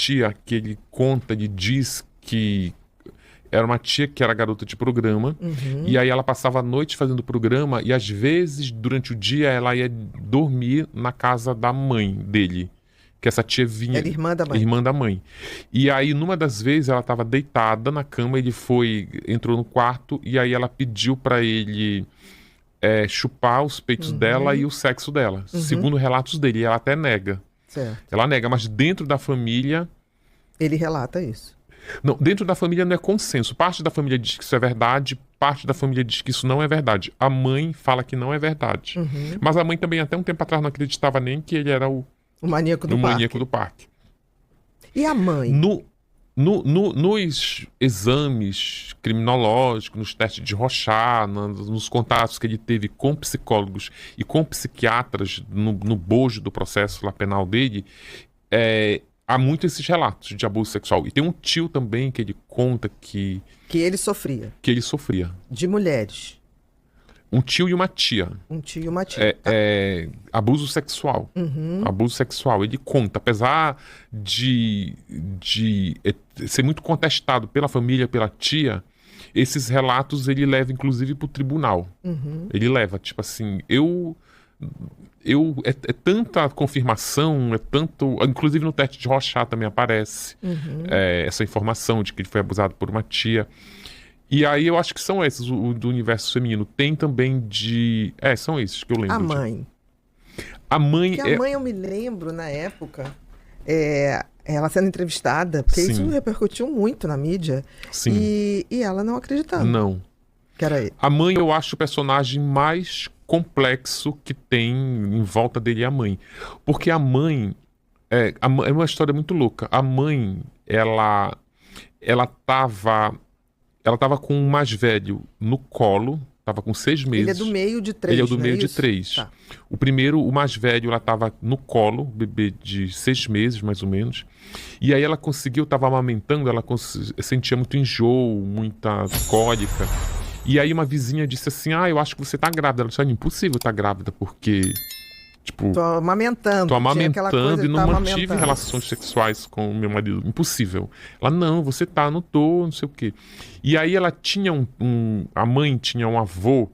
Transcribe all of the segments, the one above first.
tia que ele conta, ele diz que era uma tia que era garota de programa, e aí ela passava a noite fazendo programa, e às vezes, durante o dia, ela ia dormir na casa da mãe dele. Que essa tia vinha... Era irmã da mãe. Irmã da mãe. E aí, numa das vezes, ela estava deitada na cama, ele entrou no quarto, e aí ela pediu para ele chupar os peitos dela e o sexo dela. Segundo relatos dele, e ela até nega. Certo. Ela nega, mas dentro da família... Ele relata isso. Não, dentro da família não é consenso. Parte da família diz que isso é verdade, parte da família diz que isso não é verdade. A mãe fala que não é verdade. Mas a mãe também, até um tempo atrás, não acreditava nem que ele era o maníaco do parque. maníaco do parque. E a mãe? Nos exames criminológicos, nos testes de Rorschach, nos contatos que ele teve com psicólogos e com psiquiatras no bojo do processo lá penal dele, há muito esses relatos de abuso sexual. E tem um tio também que ele conta que ele sofria. Que ele sofria. De mulheres. Um tio e uma tia. Um tio e uma tia. Abuso sexual. Abuso sexual. Ele conta, apesar de ser muito contestado pela família, pela tia, esses relatos ele leva inclusive para o tribunal. Ele leva, tipo assim, é tanta confirmação, inclusive no teste de Rorschach também aparece essa informação de que ele foi abusado por uma tia. E aí eu acho que são esses, o do universo feminino. Tem também são esses que eu lembro. A mãe. A mãe a mãe eu me lembro, na época, ela sendo entrevistada, porque Sim. isso repercutiu muito na mídia. Sim. E ela não acreditava. Não. Que era ele. A mãe eu acho o personagem mais complexo que tem em volta dele, a mãe. Porque a mãe é uma história muito louca. A mãe, ela tava com o mais velho no colo, tava com 6 meses. Ele é do meio de 3, Ele é do não meio é de isso? 3. Tá. O mais velho, ela tava no colo, bebê de 6 meses, mais ou menos. E aí ela tava amamentando, ela sentia muito enjoo, muita cólica. E aí uma vizinha disse assim, eu acho que você tá grávida. Ela disse, impossível tá grávida, porque... Tipo, tô amamentando e não mantive relações sexuais com o meu marido. Impossível. Ela, não, você tá, não tô, não sei o quê. E aí ela tinha a mãe tinha um avô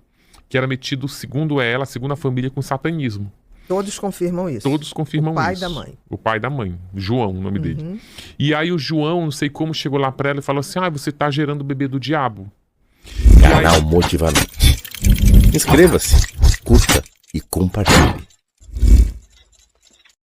que era metido, segundo a família, com satanismo. Todos confirmam isso. Todos confirmam isso. O pai da mãe. O pai da mãe. João, o nome dele. E aí o João, não sei como, chegou lá pra ela e falou assim, você tá gerando o bebê do diabo. Canal Motivamente. Inscreva-se, curta e compartilhe.